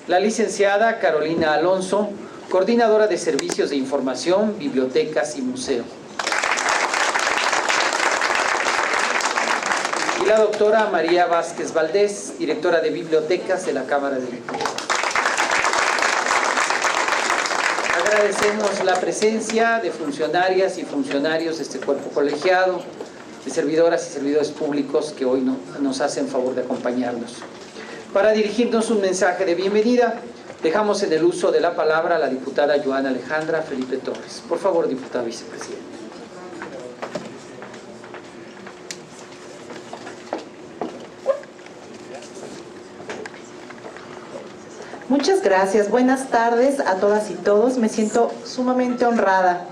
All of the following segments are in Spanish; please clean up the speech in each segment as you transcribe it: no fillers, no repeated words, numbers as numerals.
La licenciada Carolina Alonso, coordinadora de Servicios de Información, Bibliotecas y Museos. Y la doctora María Vázquez Valdés, directora de Bibliotecas de la Cámara de Diputados. Agradecemos la presencia de funcionarias y funcionarios de este cuerpo colegiado, de servidoras y servidores públicos que hoy nos hacen favor de acompañarnos. Para dirigirnos un mensaje de bienvenida, dejamos en el uso de la palabra a la diputada Joana Alejandra Felipe Torres. Por favor, diputada vicepresidenta. Muchas gracias. Buenas tardes a todas y todos. Me siento sumamente honrada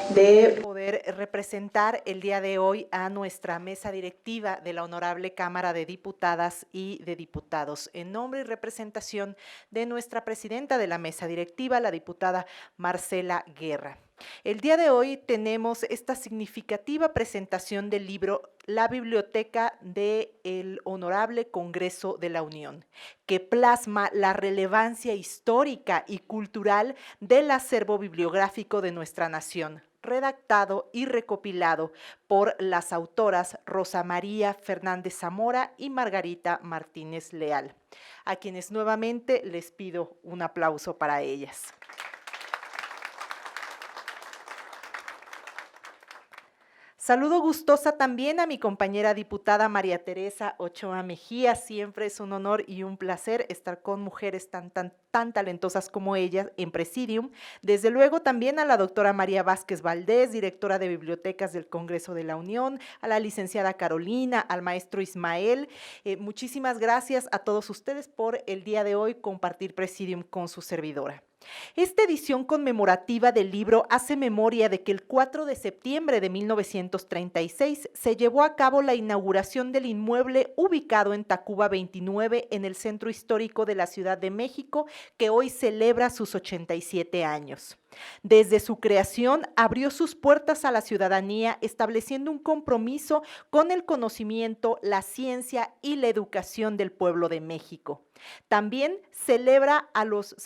de poder representar el día de hoy a nuestra mesa directiva de la Honorable Cámara de Diputadas y de Diputados. En nombre y representación de nuestra presidenta de la mesa directiva, la diputada Marcela Guerra. El día de hoy tenemos esta significativa presentación del libro La Biblioteca del Honorable Congreso de la Unión, que plasma la relevancia histórica y cultural del acervo bibliográfico de nuestra nación, redactado y recopilado por las autoras Rosa María Fernández Zamora y Margarita Martínez Leal, a quienes nuevamente les pido un aplauso para ellas. Saludo gustosa también a mi compañera diputada María Teresa Ochoa Mejía. Siempre es un honor y un placer estar con mujeres tan talentosas como ellas en Presidium. Desde luego también a la doctora María Vázquez Valdés, directora de Bibliotecas del Congreso de la Unión, a la licenciada Carolina, al maestro Ismael. Muchísimas gracias a todos ustedes por el día de hoy compartir Presidium con su servidora. Esta edición conmemorativa del libro hace memoria de que el 4 de septiembre de 1936 se llevó a cabo la inauguración del inmueble ubicado en Tacuba 29 en el centro histórico de la Ciudad de México, que hoy celebra sus 87 años. Desde su creación abrió sus puertas a la ciudadanía, estableciendo un compromiso con el conocimiento, la ciencia y la educación del pueblo de México. También celebra los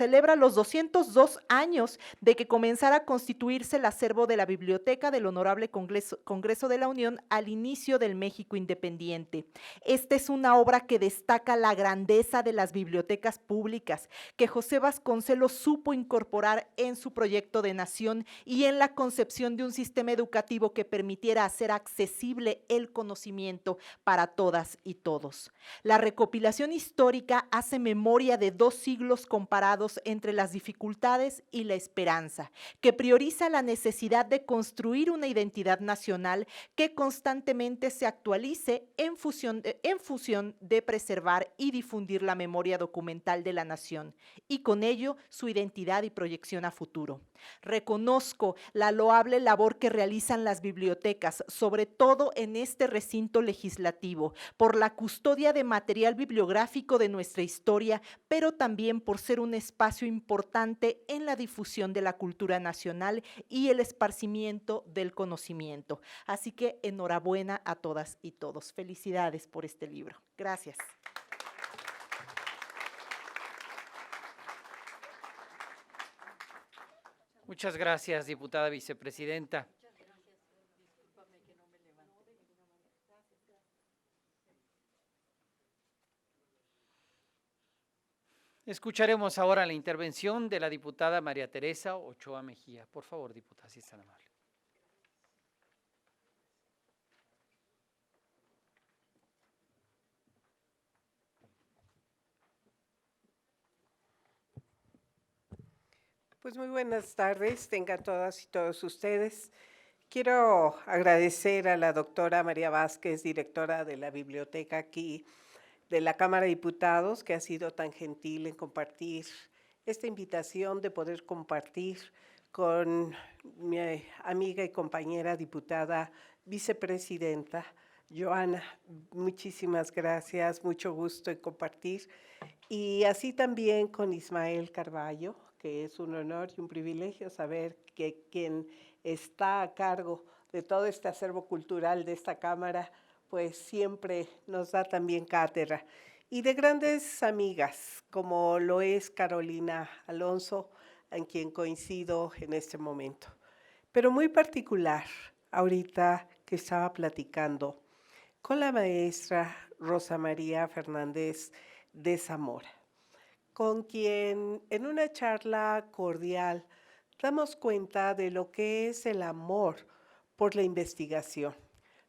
202 años de que comenzara a constituirse el acervo de la Biblioteca del Honorable Congreso de la Unión al inicio del México independiente. Esta es una obra que destaca la grandeza de las bibliotecas públicas que José Vasconcelos supo incorporar en su proyecto de nación y en la concepción de un sistema educativo que permitiera hacer accesible el conocimiento para todas y todos. La recopilación histórica hace memoria de 2 siglos comparados entre las dificultades y la esperanza, que prioriza la necesidad de construir una identidad nacional que constantemente se actualice en función de preservar y difundir la memoria documental de la nación y con ello su identidad y proyección a futuro. Reconozco la loable labor que realizan las bibliotecas, sobre todo en este recinto legislativo, por la custodia de material bibliográfico de nuestra historia, pero también por ser un espacio importante en la difusión de la cultura nacional y el esparcimiento del conocimiento. Así que enhorabuena a todas y todos. Felicidades por este libro. Gracias. Muchas gracias, diputada vicepresidenta. Escucharemos ahora la intervención de la diputada María Teresa Ochoa Mejía. Por favor, diputada, si es tan amable. Pues muy buenas tardes, tengan todas y todos ustedes. Quiero agradecer a la doctora María Vázquez, directora de la biblioteca aquí de la Cámara de Diputados, que ha sido tan gentil en compartir esta invitación de poder compartir con mi amiga y compañera diputada vicepresidenta Joana. Muchísimas gracias, mucho gusto en compartir. Y así también con Ismael Carballo, que es un honor y un privilegio saber que quien está a cargo de todo este acervo cultural de esta Cámara, pues siempre nos da también cátedra. y de grandes amigas, como lo es Carolina Alonso, en quien coincido en este momento. Pero muy particular, ahorita que estaba platicando con la maestra Rosa María Fernández de Zamora, con quien en una charla cordial damos cuenta de lo que es el amor por la investigación,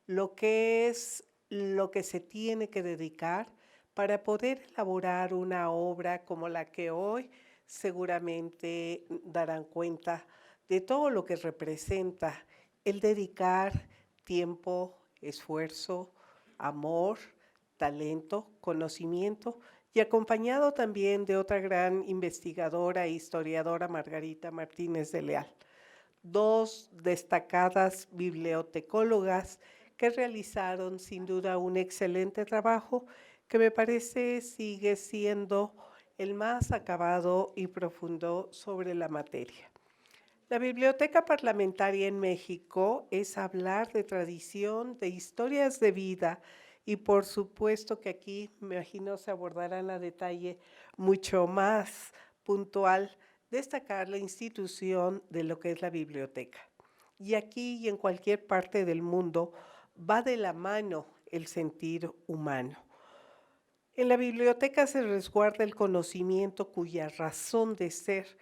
lo que es lo que se tiene que dedicar para poder elaborar una obra como la que hoy seguramente darán cuenta de todo lo que representa el dedicar tiempo, esfuerzo, amor, talento, conocimiento y acompañado también de otra gran investigadora e historiadora, Margarita Martínez de Leal, dos destacadas bibliotecólogas que realizaron sin duda un excelente trabajo que me parece sigue siendo el más acabado y profundo sobre la materia. La biblioteca parlamentaria en México es hablar de tradición, de historias de vida y por supuesto que aquí me imagino se abordarán a detalle mucho más puntual destacar la institución de lo que es la biblioteca. Y aquí y en cualquier parte del mundo va de la mano el sentir humano. En la biblioteca se resguarda el conocimiento cuya razón de ser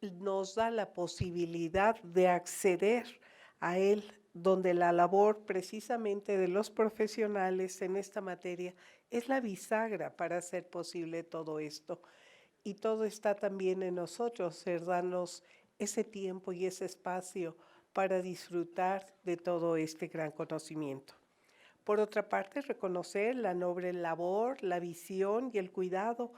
nos da la posibilidad de acceder a él, donde la labor precisamente de los profesionales en esta materia es la bisagra para hacer posible todo esto. Y todo está también en nosotros, ser darnos ese tiempo y ese espacio para disfrutar de todo este gran conocimiento. Por otra parte, reconocer la noble labor, la visión y el cuidado,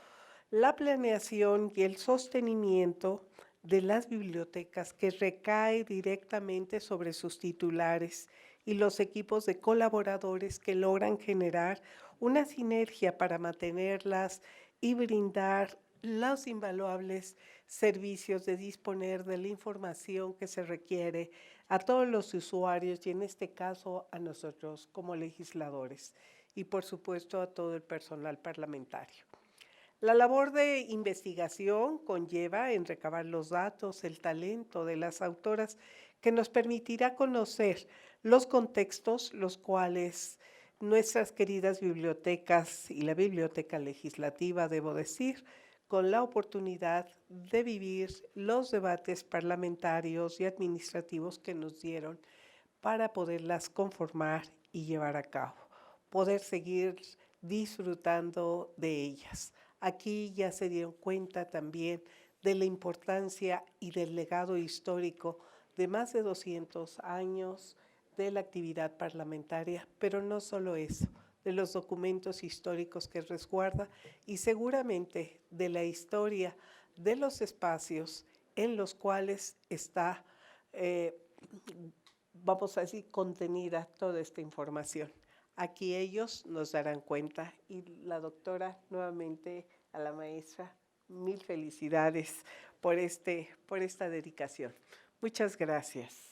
la planeación y el sostenimiento de las bibliotecas que recae directamente sobre sus titulares y los equipos de colaboradores que logran generar una sinergia para mantenerlas y brindar los invaluables servicios de disponer de la información que se requiere a todos los usuarios y en este caso a nosotros como legisladores y por supuesto a todo el personal parlamentario. La labor de investigación conlleva en recabar los datos, el talento de las autoras que nos permitirá conocer los contextos los cuales nuestras queridas bibliotecas y la biblioteca legislativa, debo decir, con la oportunidad de vivir los debates parlamentarios y administrativos que nos dieron para poderlas conformar y llevar a cabo, poder seguir disfrutando de ellas. Aquí ya se dieron cuenta también de la importancia y del legado histórico de más de 200 años de la actividad parlamentaria, pero no solo eso, de los documentos históricos que resguarda y seguramente de la historia de los espacios en los cuales está, vamos a decir, contenida toda esta información. Aquí ellos nos darán cuenta y la doctora, nuevamente a la maestra, mil felicidades por esta dedicación. Muchas gracias.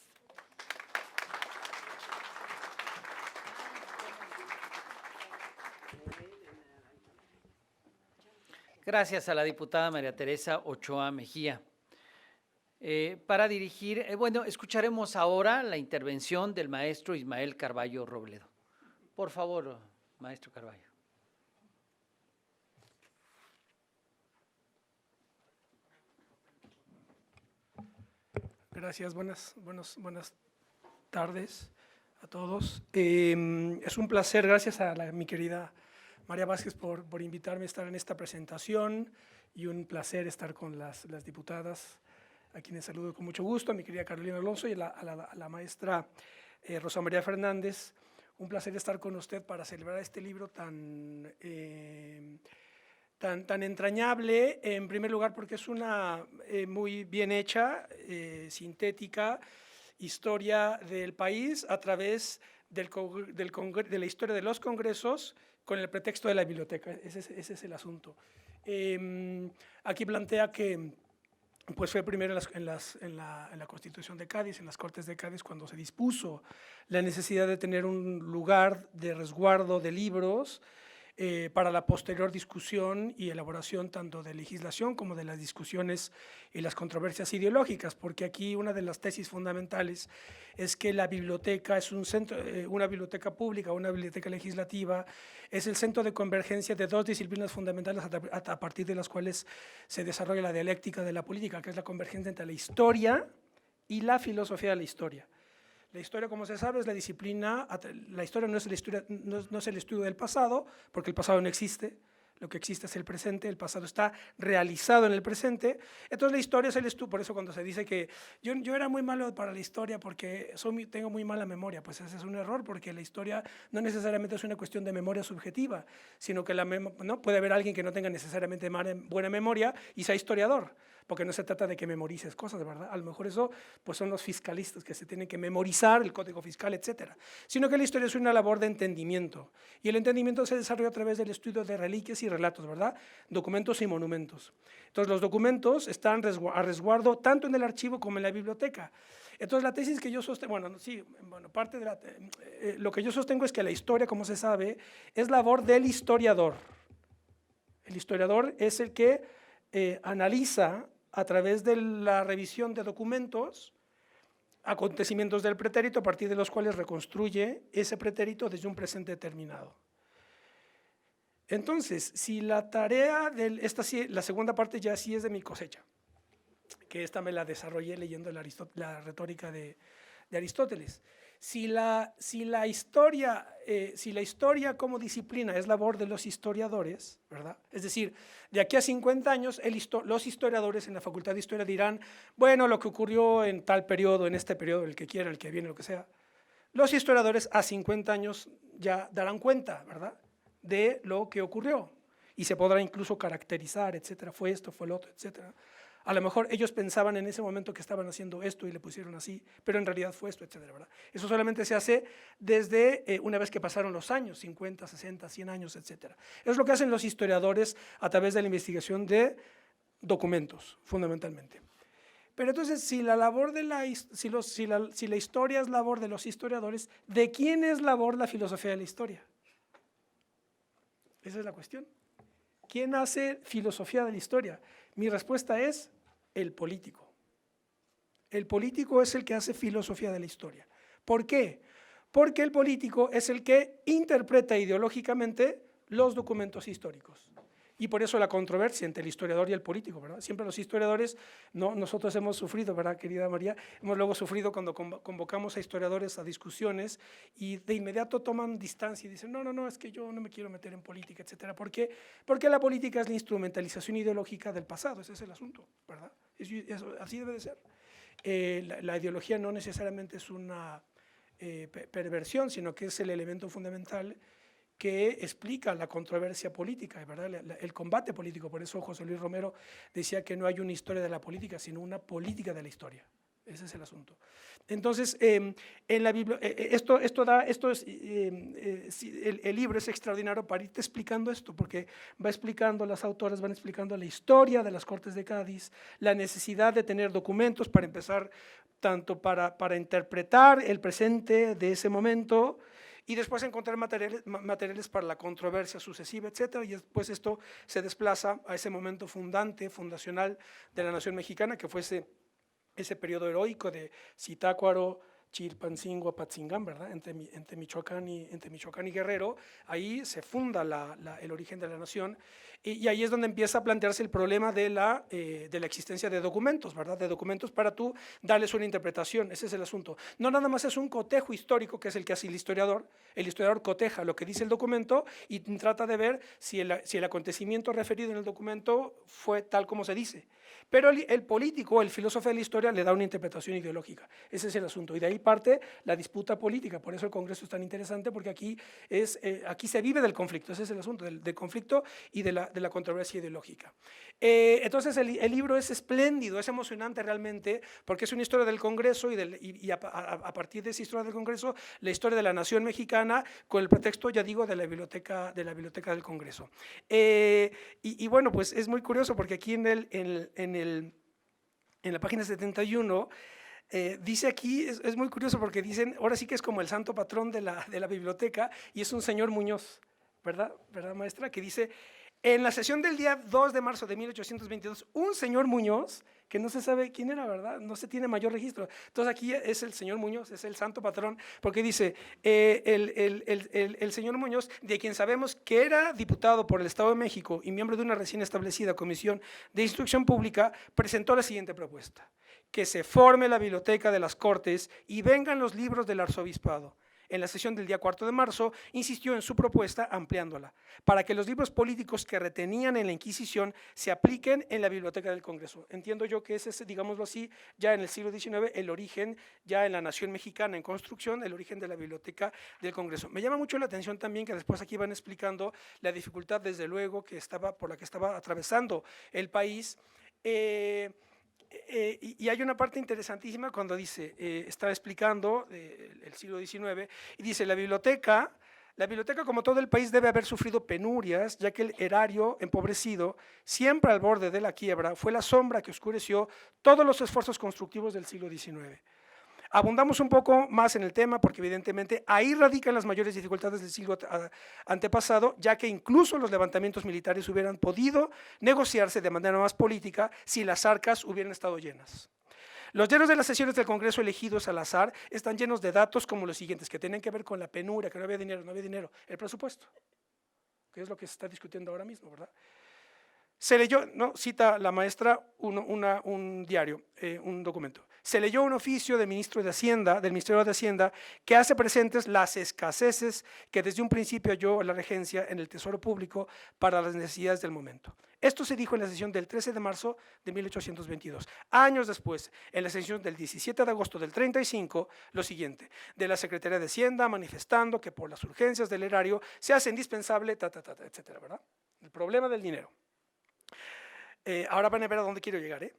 Gracias a la diputada María Teresa Ochoa Mejía. Para dirigir, escucharemos ahora la intervención del maestro Ismael Carballo Robledo. Por favor, maestro Carballo. Gracias, buenas tardes a todos. Es un placer, gracias a mi querida María Vázquez por invitarme a estar en esta presentación y un placer estar con las diputadas, a quienes saludo con mucho gusto, a mi querida Carolina Alonso y a la maestra Rosa María Fernández. Un placer estar con usted para celebrar este libro tan entrañable, en primer lugar porque es una muy bien hecha, sintética, historia del país a través de la historia de los congresos con el pretexto de la biblioteca. Ese es el asunto. Aquí plantea que pues fue primero en la Constitución de Cádiz, en las Cortes de Cádiz, cuando se dispuso la necesidad de tener un lugar de resguardo de libros para la posterior discusión y elaboración tanto de legislación como de las discusiones y las controversias ideológicas, porque aquí una de las tesis fundamentales es que la biblioteca es un centro, una biblioteca pública, una biblioteca legislativa, es el centro de convergencia de dos disciplinas fundamentales a partir de las cuales se desarrolla la dialéctica de la política, que es la convergencia entre la historia y la filosofía de la historia. La historia, como se sabe, es la disciplina, la historia no es el estudio del pasado, porque el pasado no existe, lo que existe es el presente, el pasado está realizado en el presente, entonces la historia es el estudio, por eso cuando se dice que yo era muy malo para la historia porque tengo muy mala memoria, pues ese es un error, porque la historia no necesariamente es una cuestión de memoria subjetiva, sino que ¿no? Puede haber alguien que no tenga necesariamente buena memoria y sea historiador, porque no se trata de que memorices cosas, ¿verdad? A lo mejor eso pues son los fiscalistas que se tienen que memorizar el código fiscal, etcétera. Sino que la historia es una labor de entendimiento, y el entendimiento se desarrolla a través del estudio de reliquias y relatos, ¿verdad? Documentos y monumentos. Entonces los documentos están a resguardo tanto en el archivo como en la biblioteca. Entonces la tesis que yo sostengo, parte de lo que yo sostengo es que la historia, como se sabe, es labor del historiador. El historiador es el que analiza a través de la revisión de documentos acontecimientos del pretérito, a partir de los cuales reconstruye ese pretérito desde un presente determinado. Entonces, si la tarea la segunda parte ya sí es de mi cosecha, que esta me la desarrollé leyendo la retórica de Aristóteles. Si la historia como disciplina es labor de los historiadores, ¿verdad? Es decir, de aquí a 50 años los historiadores en la Facultad de Historia dirán, bueno, lo que ocurrió en tal periodo, en este periodo, el que quiera, el que viene, lo que sea. Los historiadores a 50 años ya darán cuenta, ¿verdad?, de lo que ocurrió y se podrá incluso caracterizar, etcétera, fue esto, fue lo otro, etcétera. A lo mejor ellos pensaban en ese momento que estaban haciendo esto y le pusieron así, pero en realidad fue esto, etcétera, ¿verdad? Eso solamente se hace desde una vez que pasaron los años, 50, 60, 100 años, etcétera. Es lo que hacen los historiadores a través de la investigación de documentos, fundamentalmente. Pero entonces, si la historia es labor de los historiadores, ¿de quién es labor la filosofía de la historia? Esa es la cuestión. ¿Quién hace filosofía de la historia? Mi respuesta es el político. El político es el que hace filosofía de la historia. ¿Por qué? Porque el político es el que interpreta ideológicamente los documentos históricos. Y por eso la controversia entre el historiador y el político, ¿verdad? Siempre los historiadores, nosotros hemos sufrido, ¿verdad, querida María? Hemos luego sufrido cuando convocamos a historiadores a discusiones y de inmediato toman distancia y dicen, no, es que yo no me quiero meter en política, etcétera. ¿Por qué? Porque la política es la instrumentalización ideológica del pasado, ese es el asunto, ¿verdad? Así debe de ser. La ideología no necesariamente es una perversión, sino que es el elemento fundamental que explica la controversia política, ¿verdad? El combate político. Por eso José Luis Romero decía que no hay una historia de la política, sino una política de la historia. Ese es el asunto. Entonces, en la Biblia, el libro es extraordinario para irte explicando esto, porque va explicando, las autoras van explicando la historia de las Cortes de Cádiz, la necesidad de tener documentos para empezar, tanto para interpretar el presente de ese momento, y después encontrar materiales para la controversia sucesiva, etcétera, y después esto se desplaza a ese momento fundacional de la nación mexicana, que fue ese periodo heroico de Zitácuaro, Chilpancingo, Apatzingán, ¿verdad? Entre Michoacán y Guerrero. Ahí se funda el origen de la nación, y ahí es donde empieza a plantearse el problema de la existencia de documentos, ¿verdad? De documentos para tú darles una interpretación. Ese es el asunto. No nada más es un cotejo histórico, que es el que hace el historiador. El historiador coteja lo que dice el documento y trata de ver si el acontecimiento referido en el documento fue tal como se dice. Pero el político, el filósofo de la historia, le da una interpretación ideológica. Ese es el asunto. Y de ahí parte la disputa política. Por eso el Congreso es tan interesante, porque aquí se vive del conflicto. Ese es el asunto, del conflicto y de la controversia ideológica. Entonces el libro es espléndido, es emocionante realmente, porque es una historia del Congreso y a partir de esa historia del Congreso, la historia de la nación mexicana, con el pretexto, ya digo, de la biblioteca del Congreso. Y bueno, pues es muy curioso, porque aquí en la página 71 dice aquí, es muy curioso, porque dicen, ahora sí que es como el santo patrón de la biblioteca, y es un señor Muñoz. ¿verdad, maestra? Que dice, en la sesión del día 2 de marzo de 1822, un señor Muñoz, que no se sabe quién era, ¿verdad? No se tiene mayor registro. Entonces aquí es el señor Muñoz, es el santo patrón, porque dice, el señor Muñoz, de quien sabemos que era diputado por el Estado de México y miembro de una recién establecida Comisión de Instrucción Pública, presentó la siguiente propuesta: que se forme la biblioteca de las Cortes y vengan los libros del arzobispado. En la sesión del día 4 de marzo, insistió en su propuesta ampliándola, para que los libros políticos que retenían en la Inquisición se apliquen en la Biblioteca del Congreso. Entiendo yo que ese es, digámoslo así, ya en el siglo XIX, el origen, ya en la nación mexicana en construcción, el origen de la Biblioteca del Congreso. Me llama mucho la atención también que después aquí van explicando la dificultad, desde luego, por la que estaba atravesando el país. Y hay una parte interesantísima cuando dice, está explicando el siglo XIX, y dice, la biblioteca como todo el país debe haber sufrido penurias, ya que el erario empobrecido, siempre al borde de la quiebra, fue la sombra que oscureció todos los esfuerzos constructivos del siglo XIX. Abundamos un poco más en el tema porque evidentemente ahí radican las mayores dificultades del siglo antepasado, ya que incluso los levantamientos militares hubieran podido negociarse de manera más política si las arcas hubieran estado llenas. Los diarios de las sesiones del Congreso elegidos al azar están llenos de datos como los siguientes, que tienen que ver con la penuria, que no había dinero, el presupuesto, que es lo que se está discutiendo ahora mismo, ¿verdad? Se leyó, no, cita la maestra un diario, un documento. Se leyó un oficio del Ministerio de Hacienda, que hace presentes las escaseces que desde un principio halló la regencia en el Tesoro Público para las necesidades del momento. Esto se dijo en la sesión del 13 de marzo de 1822. Años después, en la sesión del 17 de agosto del 35, lo siguiente: de la Secretaría de Hacienda manifestando que por las urgencias del erario se hace indispensable, etcétera, ¿verdad? El problema del dinero. Ahora van a ver a dónde quiero llegar.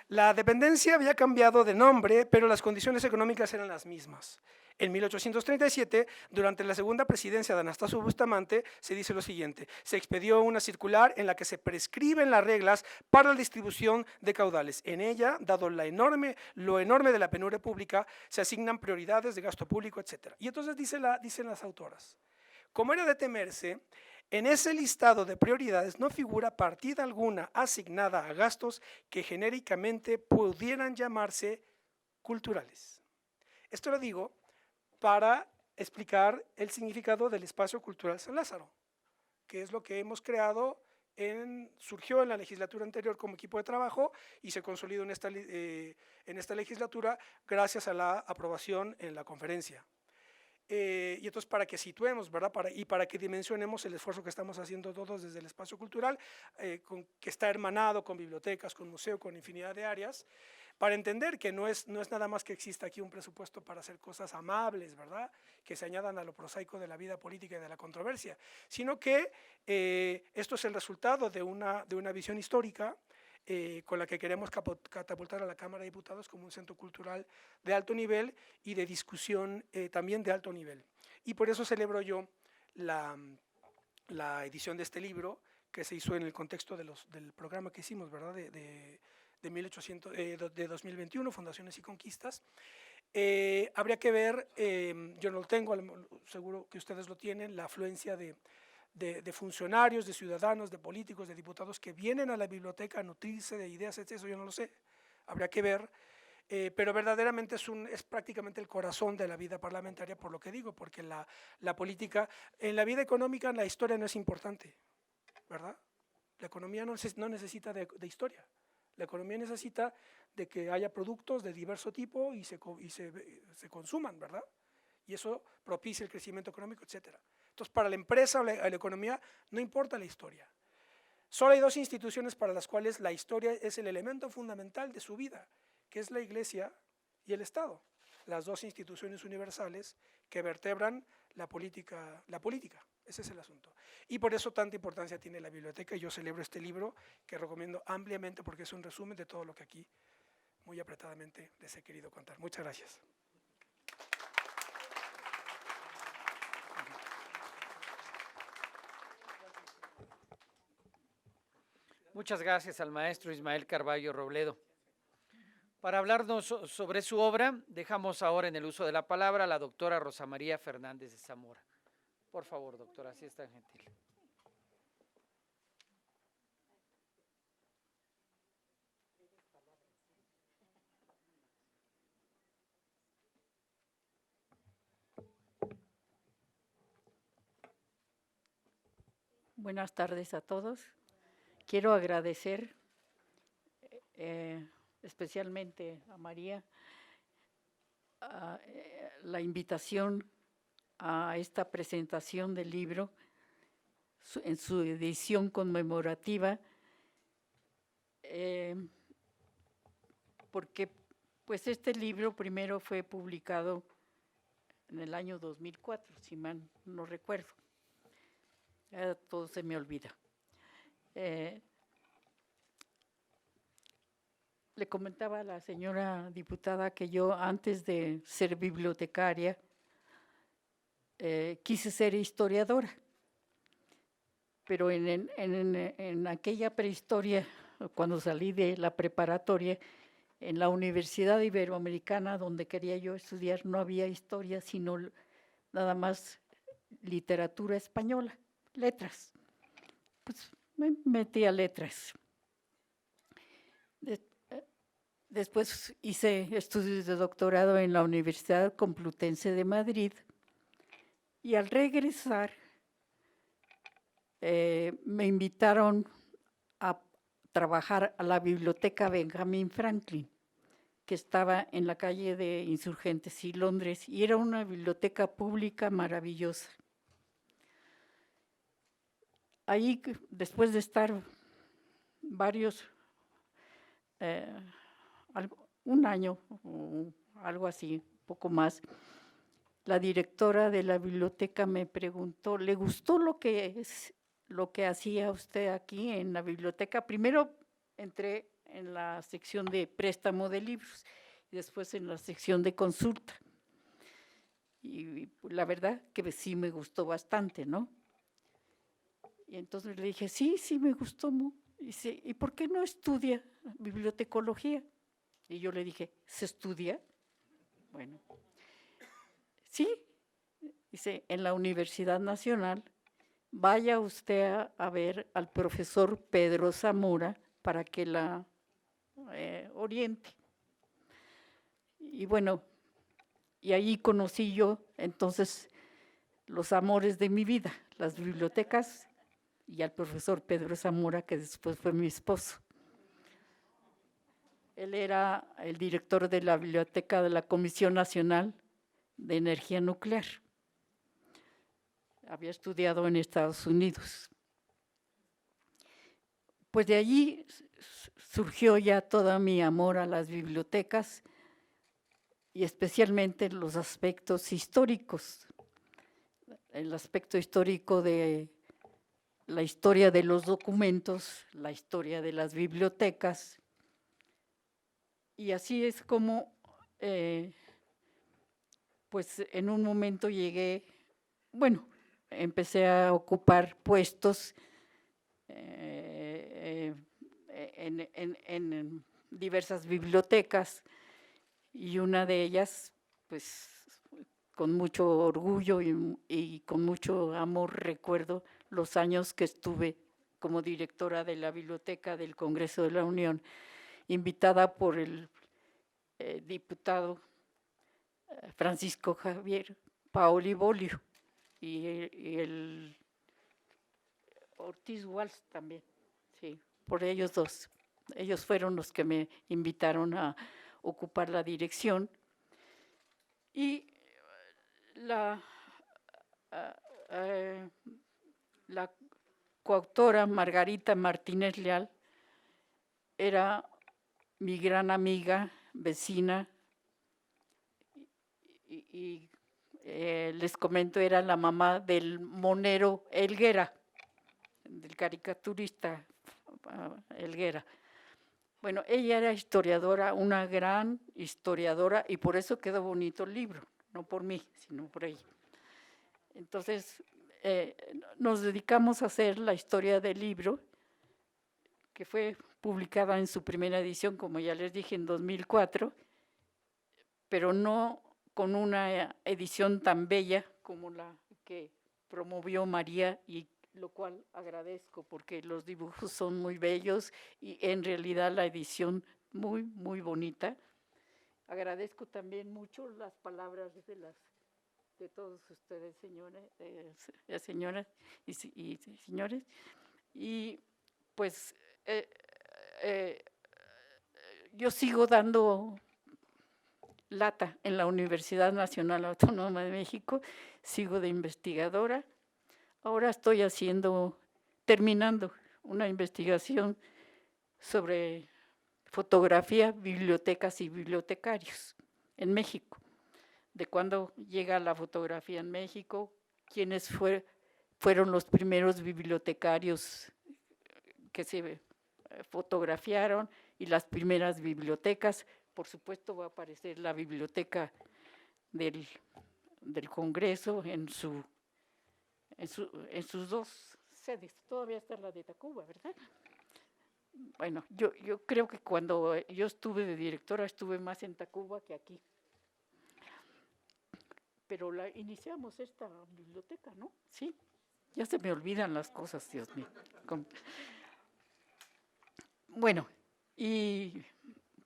La dependencia había cambiado de nombre, pero las condiciones económicas eran las mismas. En 1837, durante la segunda presidencia de Anastasio Bustamante, se dice lo siguiente: se expedió una circular en la que se prescriben las reglas para la distribución de caudales. En ella, dado lo enorme de la penuria pública, se asignan prioridades de gasto público, etc. Y entonces dicen las autoras, como era de temerse, en ese listado de prioridades no figura partida alguna asignada a gastos que genéricamente pudieran llamarse culturales. Esto lo digo para explicar el significado del espacio cultural San Lázaro, que es lo que hemos creado, surgió en la legislatura anterior como equipo de trabajo y se consolidó en esta legislatura gracias a la aprobación en la conferencia. Y entonces para que situemos, ¿verdad? Para que dimensionemos el esfuerzo que estamos haciendo todos desde el espacio cultural, que está hermanado con bibliotecas, con museo, con infinidad de áreas, para entender que no es nada más que exista aquí un presupuesto para hacer cosas amables, ¿verdad? Que se añadan a lo prosaico de la vida política y de la controversia, sino que esto es el resultado de una visión histórica con la que queremos catapultar a la Cámara de Diputados como un centro cultural de alto nivel y de discusión también de alto nivel. Y por eso celebro yo la edición de este libro, que se hizo en el contexto del programa que hicimos, ¿verdad? De 2021, Fundaciones y Conquistas. Habría que ver, yo no lo tengo, seguro que ustedes lo tienen, la afluencia de funcionarios, de ciudadanos, de políticos, de diputados que vienen a la biblioteca a nutrirse de ideas, eso yo no lo sé, habría que ver, pero verdaderamente es prácticamente el corazón de la vida parlamentaria, por lo que digo, porque la política, en la vida económica la historia no es importante, ¿verdad? La economía no necesita de historia, la economía necesita de que haya productos de diverso tipo y se consuman, ¿verdad? Y eso propicia el crecimiento económico, etcétera. Entonces, para la empresa o la economía no importa la historia. Solo hay dos instituciones para las cuales la historia es el elemento fundamental de su vida, que es la Iglesia y el Estado, las dos instituciones universales que vertebran la política. Ese es el asunto. Y por eso tanta importancia tiene la biblioteca, y yo celebro este libro que recomiendo ampliamente porque es un resumen de todo lo que aquí muy apretadamente les he querido contar. Muchas gracias. Muchas gracias al maestro Ismael Carballo Robledo. Para hablarnos sobre su obra, dejamos ahora en el uso de la palabra a la doctora Rosa María Fernández de Zamora. Por favor, doctora, si es tan gentil. Buenas tardes a todos. Quiero agradecer especialmente a María la invitación a esta presentación del libro en su edición conmemorativa, porque pues este libro primero fue publicado en el año 2004, si mal no recuerdo. Ya todo se me olvida. Le comentaba a la señora diputada que yo, antes de ser bibliotecaria, quise ser historiadora, pero en aquella prehistoria, cuando salí de la preparatoria, en la Universidad Iberoamericana, donde quería yo estudiar, no había historia, sino nada más literatura española, letras. Pues me metí a letras. Después hice estudios de doctorado en la Universidad Complutense de Madrid y al regresar me invitaron a trabajar a la biblioteca Benjamin Franklin, que estaba en la calle de Insurgentes y Londres, y era una biblioteca pública maravillosa. Ahí, después de estar un año o algo así, poco más, la directora de la biblioteca me preguntó, ¿le gustó lo que hacía usted aquí en la biblioteca? Primero entré en la sección de préstamo de libros y después en la sección de consulta. Y la verdad que sí me gustó bastante, ¿no? Y entonces le dije, sí me gustó. Y dice, ¿y por qué no estudia bibliotecología? Y yo le dije, ¿se estudia? Bueno, sí. Dice, en la Universidad Nacional, vaya usted a ver al profesor Pedro Zamora para que la oriente. Y bueno, y ahí conocí yo entonces los amores de mi vida, las bibliotecas y al profesor Pedro Zamora, que después fue mi esposo. Él era el director de la biblioteca de la Comisión Nacional de Energía Nuclear. Había estudiado en Estados Unidos. Pues de allí surgió ya todo mi amor a las bibliotecas y especialmente los aspectos históricos. El aspecto histórico de la historia de los documentos, la historia de las bibliotecas. Y así es como, pues en un momento empecé a ocupar puestos en diversas bibliotecas y una de ellas, pues con mucho orgullo y con mucho amor recuerdo los años que estuve como directora de la Biblioteca del Congreso de la Unión, invitada por el diputado Francisco Javier Paoli Bolio y el Ortiz Walsh también, sí, por ellos dos. Ellos fueron los que me invitaron a ocupar la dirección. Y la coautora Margarita Martínez Leal era mi gran amiga, vecina, y les comento, era la mamá del monero Helguera, del caricaturista Helguera. Bueno, ella era historiadora, una gran historiadora, y por eso quedó bonito el libro, no por mí, sino por ella. Entonces, nos dedicamos a hacer la historia del libro, que fue publicada en su primera edición, como ya les dije, en 2004, pero no con una edición tan bella como la que promovió María, y lo cual agradezco porque los dibujos son muy bellos y en realidad la edición muy, muy bonita. Agradezco también mucho las palabras de todos ustedes, señoras y señores. Y pues yo sigo dando lata en la Universidad Nacional Autónoma de México, sigo de investigadora. Ahora estoy terminando una investigación sobre fotografía, bibliotecas y bibliotecarios en México, de cuándo llega la fotografía en México, quiénes fueron los primeros bibliotecarios que se fotografiaron y las primeras bibliotecas. Por supuesto va a aparecer la biblioteca del Congreso en sus dos sedes. Todavía está la de Tacuba, ¿verdad? Bueno, yo creo que cuando yo estuve de directora estuve más en Tacuba que aquí. Pero iniciamos esta biblioteca, ¿no? Sí, ya se me olvidan las cosas, Dios mío. Bueno, y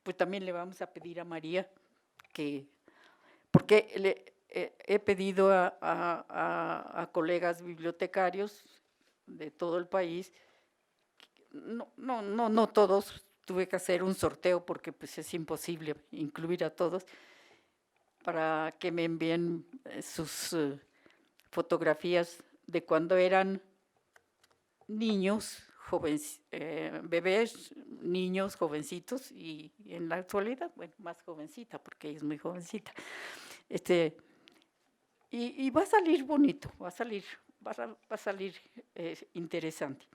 pues también le vamos a pedir a María porque he pedido a colegas bibliotecarios de todo el país, no todos, tuve que hacer un sorteo porque pues es imposible incluir a todos, para que me envíen sus fotografías de cuando eran niños, bebés, niños, jovencitos, y en la actualidad, bueno, más jovencita, porque ella es muy jovencita. Y va a salir bonito, va a salir interesante.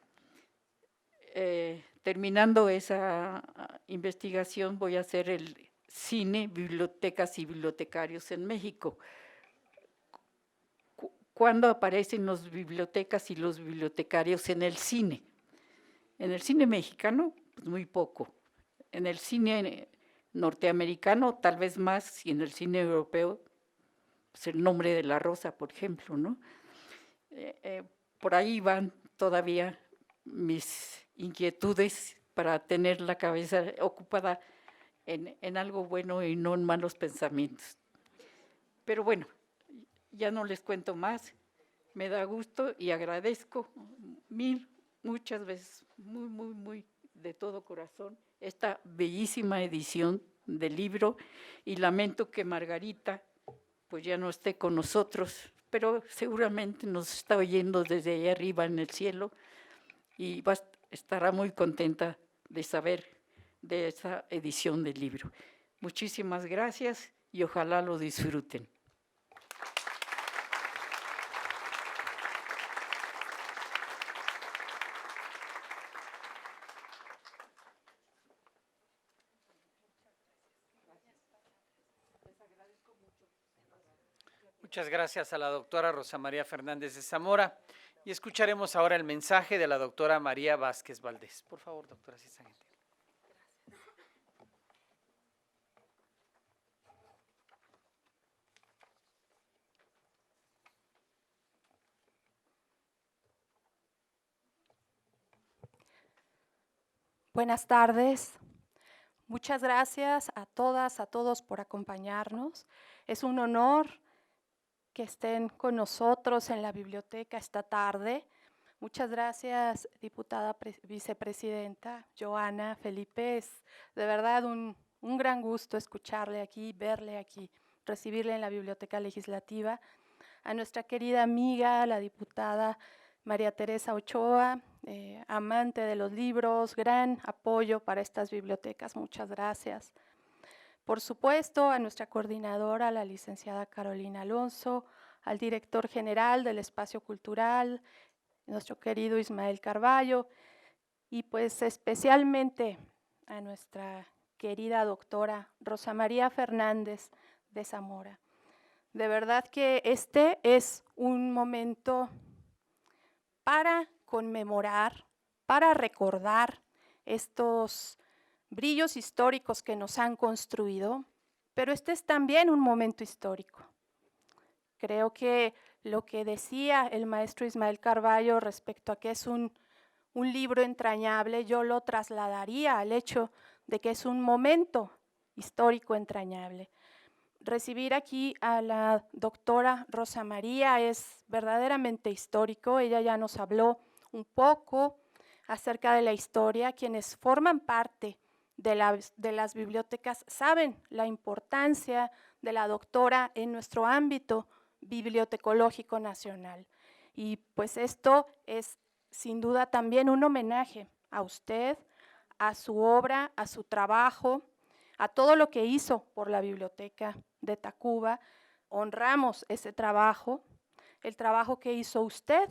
Terminando esa investigación, voy a hacer el cine, bibliotecas y bibliotecarios en México. ¿Cuándo aparecen los bibliotecas y los bibliotecarios en el cine? En el cine mexicano, pues muy poco. En el cine norteamericano, tal vez más, y en el cine europeo, pues El nombre de la rosa, por ejemplo, ¿no? Por ahí van todavía mis inquietudes para tener la cabeza ocupada en algo bueno y no en malos pensamientos. Pero bueno, ya no les cuento más, me da gusto y agradezco muchas veces, muy de todo corazón, esta bellísima edición del libro, y lamento que Margarita pues ya no esté con nosotros, pero seguramente nos está oyendo desde allá arriba en el cielo y estará muy contenta de saber de esa edición del libro. Muchísimas gracias y ojalá lo disfruten. Muchas gracias a la doctora Rosa María Fernández de Zamora. Y escucharemos ahora el mensaje de la doctora María Vázquez Valdés. Por favor, doctora, si está gentil. Buenas tardes. Muchas gracias a todas, a todos por acompañarnos. Es un honor que estén con nosotros en la biblioteca esta tarde. Muchas gracias, diputada vicepresidenta Joana Felipe. Es de verdad un gran gusto escucharle aquí, verle aquí, recibirle en la Biblioteca Legislativa. A nuestra querida amiga, la diputada María Teresa Ochoa, amante de los libros, gran apoyo para estas bibliotecas. Muchas gracias. Por supuesto, a nuestra coordinadora, la licenciada Carolina Alonso, al director general del Espacio Cultural, nuestro querido Ismael Carballo, y pues especialmente a nuestra querida doctora Rosa María Fernández de Zamora. De verdad que este es un momento para conmemorar, para recordar estos brillos históricos que nos han construido, pero este es también un momento histórico. Creo que lo que decía el maestro Ismael Carballo respecto a que es un libro entrañable, yo lo trasladaría al hecho de que es un momento histórico entrañable. Recibir aquí a la doctora Rosa María es verdaderamente histórico. Ella ya nos habló un poco acerca de la historia. Quienes forman parte de las bibliotecas saben la importancia de la doctora en nuestro ámbito bibliotecológico nacional. Y pues esto es sin duda también un homenaje a usted, a su obra, a su trabajo, a todo lo que hizo por la Biblioteca de Tacuba. Honramos ese trabajo, el trabajo que hizo usted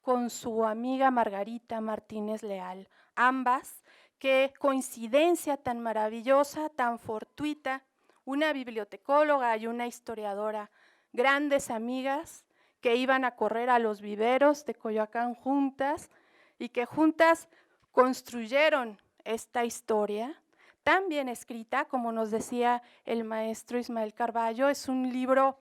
con su amiga Margarita Martínez Leal. Ambas, qué coincidencia tan maravillosa, tan fortuita, una bibliotecóloga y una historiadora, grandes amigas que iban a correr a los viveros de Coyoacán juntas y que juntas construyeron esta historia tan bien escrita, como nos decía el maestro Ismael Carballo. Es un libro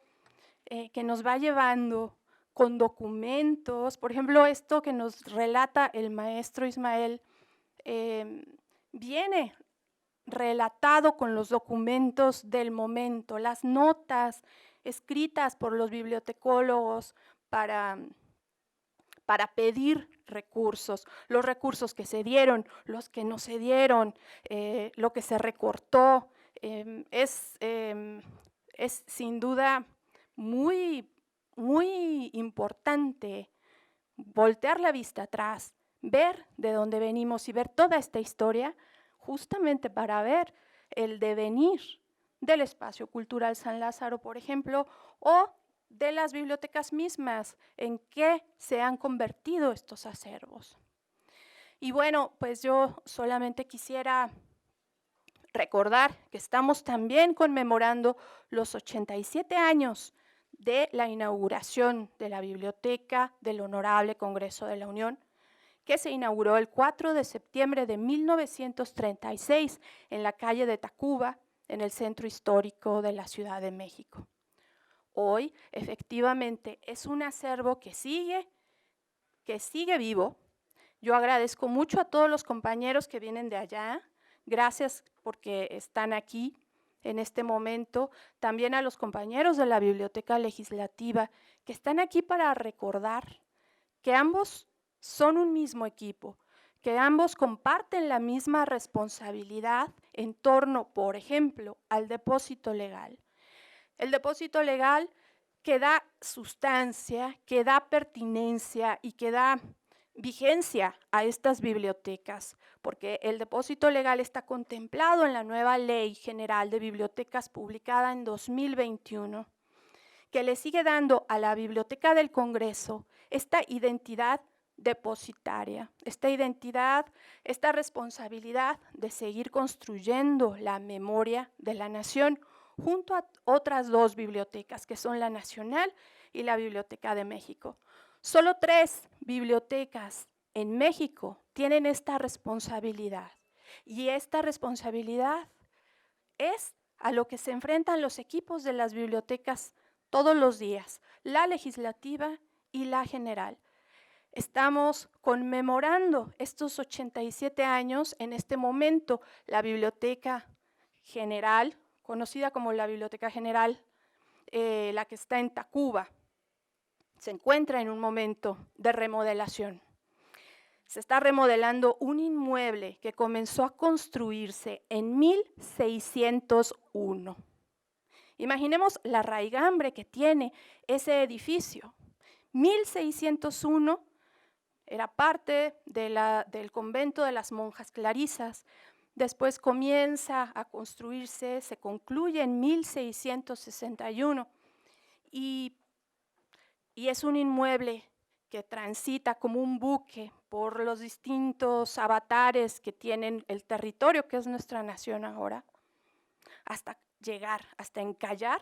que nos va llevando con documentos. Por ejemplo, esto que nos relata el maestro Ismael viene relatado con los documentos del momento, las notas escritas por los bibliotecólogos para pedir recursos, los recursos que se dieron, los que no se dieron, lo que se recortó. Es sin duda muy, muy importante voltear la vista atrás, ver de dónde venimos y ver toda esta historia, justamente para ver el devenir del espacio cultural San Lázaro, por ejemplo, o de las bibliotecas mismas, en qué se han convertido estos acervos. Y bueno, pues yo solamente quisiera recordar que estamos también conmemorando los 87 años de la inauguración de la Biblioteca del Honorable Congreso de la Unión, que se inauguró el 4 de septiembre de 1936 en la calle de Tacuba, en el centro histórico de la Ciudad de México. Hoy, efectivamente, es un acervo que sigue vivo. Yo agradezco mucho a todos los compañeros que vienen de allá. Gracias porque están aquí en este momento. También a los compañeros de la Biblioteca Legislativa que están aquí para recordar que ambos son un mismo equipo, que ambos comparten la misma responsabilidad en torno, por ejemplo, al depósito legal. El depósito legal que da sustancia, que da pertinencia y que da vigencia a estas bibliotecas, porque el depósito legal está contemplado en la nueva Ley General de Bibliotecas publicada en 2021, que le sigue dando a la Biblioteca del Congreso esta identidad depositaria, esta identidad, esta responsabilidad de seguir construyendo la memoria de la nación junto a otras dos bibliotecas, que son la Nacional y la Biblioteca de México. Solo 3 bibliotecas en México tienen esta responsabilidad, y esta responsabilidad es a lo que se enfrentan los equipos de las bibliotecas todos los días, la legislativa y la general. Estamos conmemorando estos 87 años en este momento. La Biblioteca General, conocida como la Biblioteca General, la que está en Tacuba, se encuentra en un momento de remodelación. Se está remodelando un inmueble que comenzó a construirse en 1601. Imaginemos la raigambre que tiene ese edificio. 1601 era parte del convento de las monjas clarisas. Después comienza a construirse, se concluye en 1661 y es un inmueble que transita como un buque por los distintos avatares que tienen el territorio que es nuestra nación ahora, hasta llegar, hasta encallar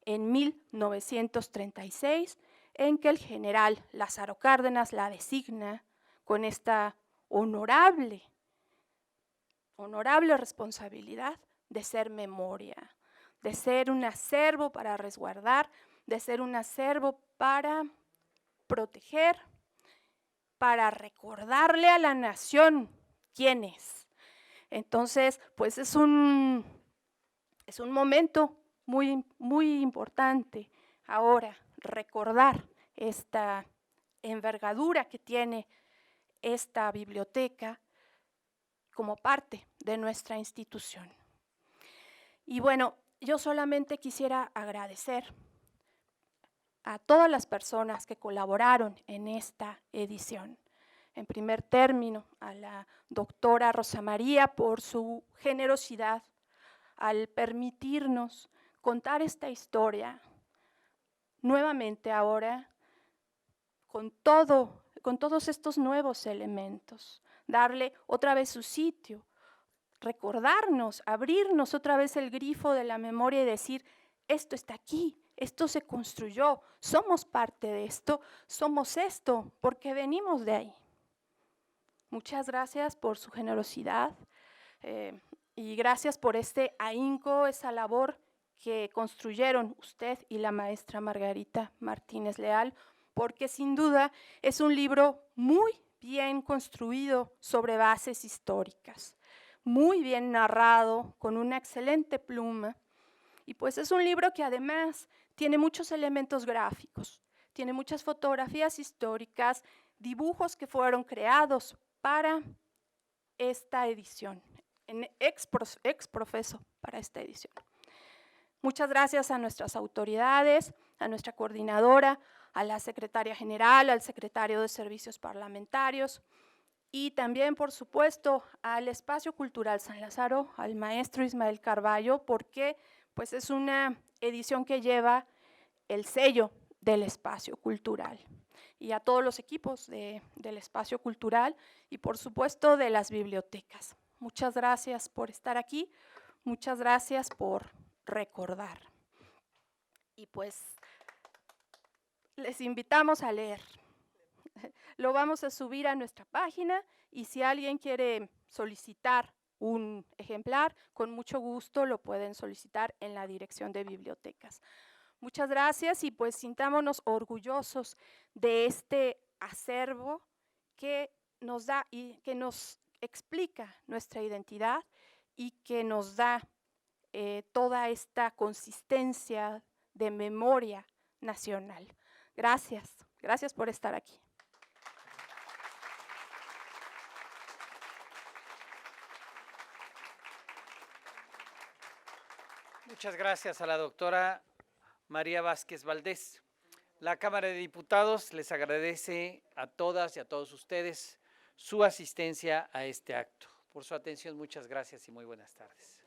en 1936, en que el general Lázaro Cárdenas la designa con esta honorable responsabilidad de ser memoria, de ser un acervo para resguardar de ser un acervo para proteger, para recordarle a la nación quién es. Entonces, pues es un momento muy importante ahora recordar esta envergadura que tiene esta biblioteca como parte de nuestra institución. Y bueno, yo solamente quisiera agradecer a todas las personas que colaboraron en esta edición. En primer término, a la doctora Rosa María por su generosidad al permitirnos contar esta historia nuevamente ahora con todos estos nuevos elementos, darle otra vez su sitio, recordarnos, abrirnos otra vez el grifo de la memoria y decir, esto está aquí, esto se construyó, somos parte de esto, somos esto, porque venimos de ahí. Muchas gracias por su generosidad y gracias por este ahínco, esa labor que construyeron usted y la maestra Margarita Martínez Leal, porque sin duda es un libro muy bien construido sobre bases históricas, muy bien narrado, con una excelente pluma, y pues es un libro que además tiene muchos elementos gráficos, tiene muchas fotografías históricas, dibujos que fueron creados para esta edición, ex profeso para esta edición. Muchas gracias a nuestras autoridades, a nuestra coordinadora, a la secretaria general, al secretario de Servicios Parlamentarios y también, por supuesto, al Espacio Cultural San Lázaro, al maestro Ismael Carballo, porque pues, es una edición que lleva el sello del espacio cultural y a todos los equipos del espacio cultural y, por supuesto, de las bibliotecas. Muchas gracias por estar aquí, muchas gracias por recordar. Y pues les invitamos a leer. Lo vamos a subir a nuestra página y si alguien quiere solicitar un ejemplar, con mucho gusto lo pueden solicitar en la Dirección de Bibliotecas. Muchas gracias y pues sintámonos orgullosos de este acervo que nos da y que nos explica nuestra identidad y que nos da toda esta consistencia de memoria nacional. Gracias, gracias por estar aquí. Muchas gracias a la doctora María Vázquez Valdés. La Cámara de Diputados les agradece a todas y a todos ustedes su asistencia a este acto. Por su atención, muchas gracias y muy buenas tardes.